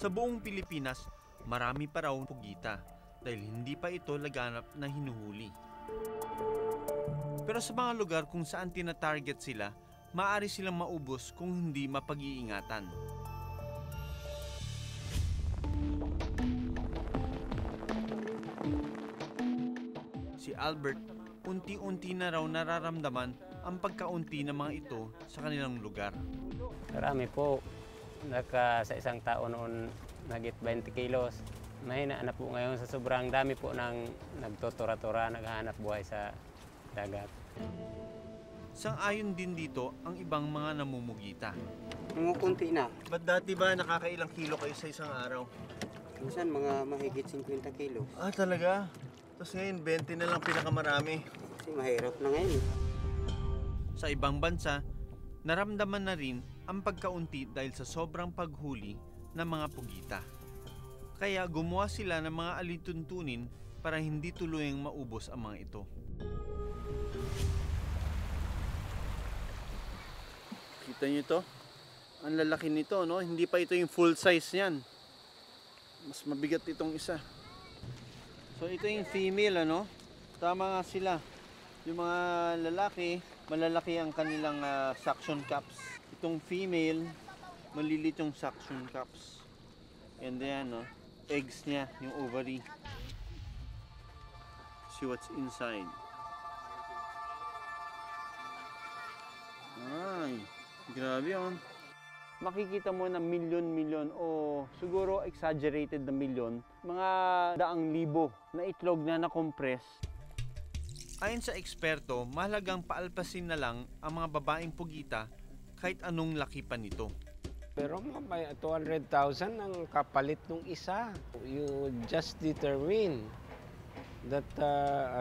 Sa buong Pilipinas, marami pa raw pugita dahil hindi pa ito laganap na hinuhuli. Pero sa mga lugar kung saan tina-target sila, maaari silang maubos kung hindi mapag-iingatan. Si Albert, unti-unti na raw nararamdaman ang pagkaunti ng mga ito sa kanilang lugar. Marami po. Sa isang tao noon nagit 20 kilos. Mahina na po ngayon sa sobrang dami po ng nagtutura-tura, naghahanap buhay sa dagat. Sang-ayon din dito ang ibang mga namumugita. Kumukunti na. Ba't dati ba nakakailang kilo kayo sa isang araw? Minsan mga mahigit 50 kilo. Ah, talaga? Tapos ngayon 20 na lang pinakamarami. Kasi mahirap na ngayon. Sa ibang bansa, naramdaman na rin ang pagkaunti dahil sa sobrang paghuli ng mga pugita. Kaya gumawa sila ng mga alituntunin para hindi tuluyang maubos ang mga ito. Kita nyo ito? Ang lalaki nito, no? Hindi pa ito yung full size niyan. Mas mabigat itong isa. So ito yung female, ano? Tama nga sila. Yung mga lalaki, malalaki ang kanilang suction cups. Itong female, malilit yung suction cups. And then, no? Eggs niya, yung ovary. See what's inside. Ay, grabe yun. Makikita mo na milyon-milyon o siguro exaggerated na milyon, mga daang libo na itlog na na-compress. Ayon sa eksperto, mahalagang paalpasin na lang ang mga babaeng pugita kahit anong laki pa nito. Pero may 200,000 ang kapalit ng isa. You just determine that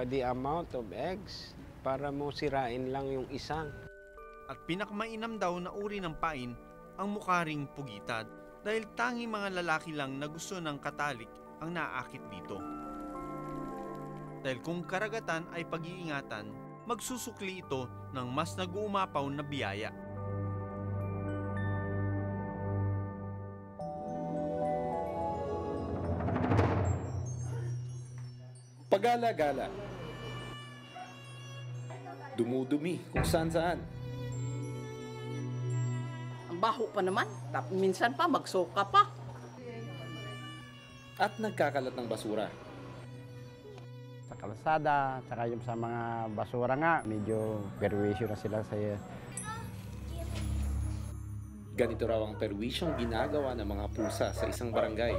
the amount of eggs para mo sirain lang yung isang. At pinakamainam daw na uri ng pain ang mukharing pugita dahil tanging mga lalaki lang na gusto ng katalik ang naaakit dito. Dahil kung karagatan ay pag-iingatan, magsusukli ito ng mas nag-uumapaw na biyaya. Pagala-gala. Dumudumi kung saan-saan. Ang baho pa naman. Minsan pa, magsoka pa. At nagkakalat ng basura. Sa kalsada, saka yung sa mga basura nga, medyo perwisyo na sila sa Ganito raw ang perwisyong ginagawa ng mga pusa sa isang barangay.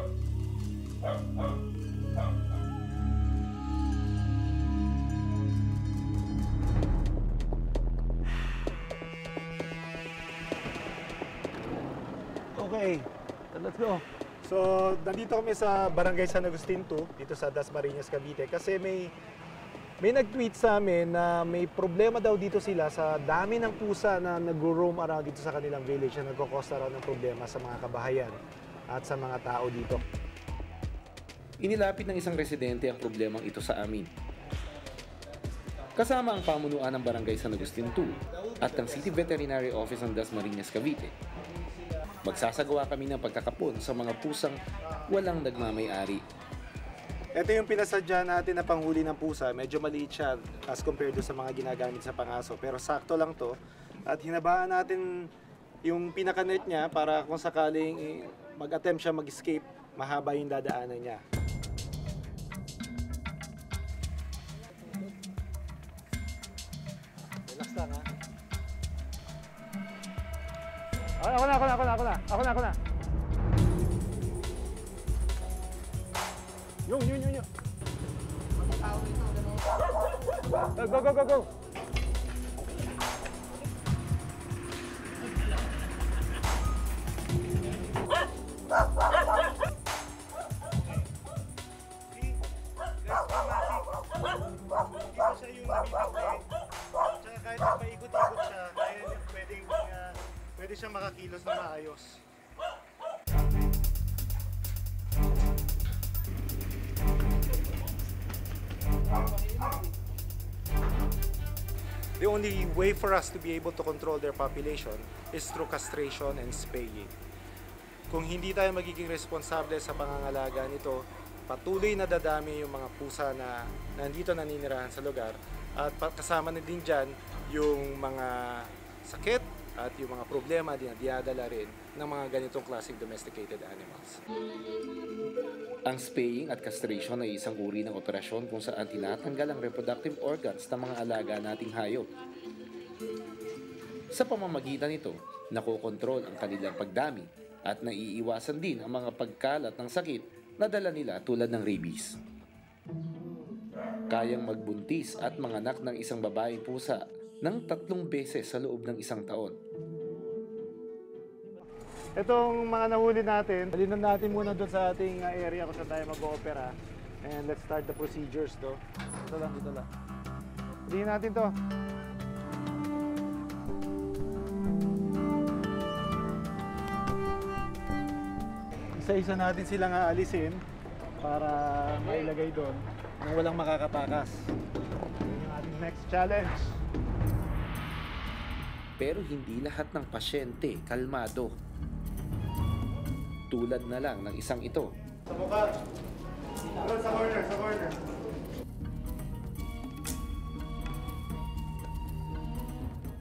Okay, let's go. So, nandito kami sa Barangay San Agustin 2, dito sa Dasmariñas, Cavite. Kasi may nag-tweet sa amin na may problema daw dito sila sa dami ng pusa na nag-roam around dito sa kanilang village na nagkokosta raw ng problema sa mga kabahayan at sa mga tao dito. Inilapit ng isang residente ang problemang ito sa amin. Kasama ang pamunuan ng Barangay San Agustin 2 at ng City Veterinary Office ng Dasmariñas, Cavite. Magsasagawa kami ng pagkakapon sa mga pusang walang nagmamay-ari. Ito yung pinasadya natin na panghuli ng pusa. Medyo maliit siya as compared sa mga ginagamit sa pangaso. Pero sakto lang to. At hinabaan natin yung pinaka-net niya para kung sakaling mag-attempt siya mag-escape, mahaba yung dadaanan niya. Relax lang, ha? Ako na. Yung. Go. Dito siya yung bibigay. Tsaka kahit paikot-ikot siya, pwede siyang makakilos na maayos. The only way for us to be able to control their population is through castration and spaying. Kung hindi tayo magiging responsable sa pangangalaga nito, patuloy na dadami yung mga pusa na nandito naninirahan sa lugar at kasama na din dyan yung mga sakit at yung mga problema din na dinadala rin ng mga ganitong klaseng domesticated animals. Ang spaying at castration ay isang uri ng operasyon kung saan tinatanggal ang reproductive organs ng mga alaga nating hayop. Sa pamamagitan nito, nakokontrol ang kanilang pagdami at naiiwasan din ang mga pagkalat ng sakit na dala nila tulad ng rabies. Kayang magbuntis at manganak ng isang babaeng pusa ng 3 beses sa loob ng isang taon. Itong mga nahuli natin, dalinan natin muna doon sa ating area kung saan tayo mag-oopera. And let's start the procedures to. Dito lang. Dalinan natin to. Isa-isa natin silang aalisin para mailagay doon nang walang makakatakas. Yung ating next challenge. Pero hindi lahat ng pasyente kalmado. Tulad na lang ng isang ito. Sa mukha. Sa corner.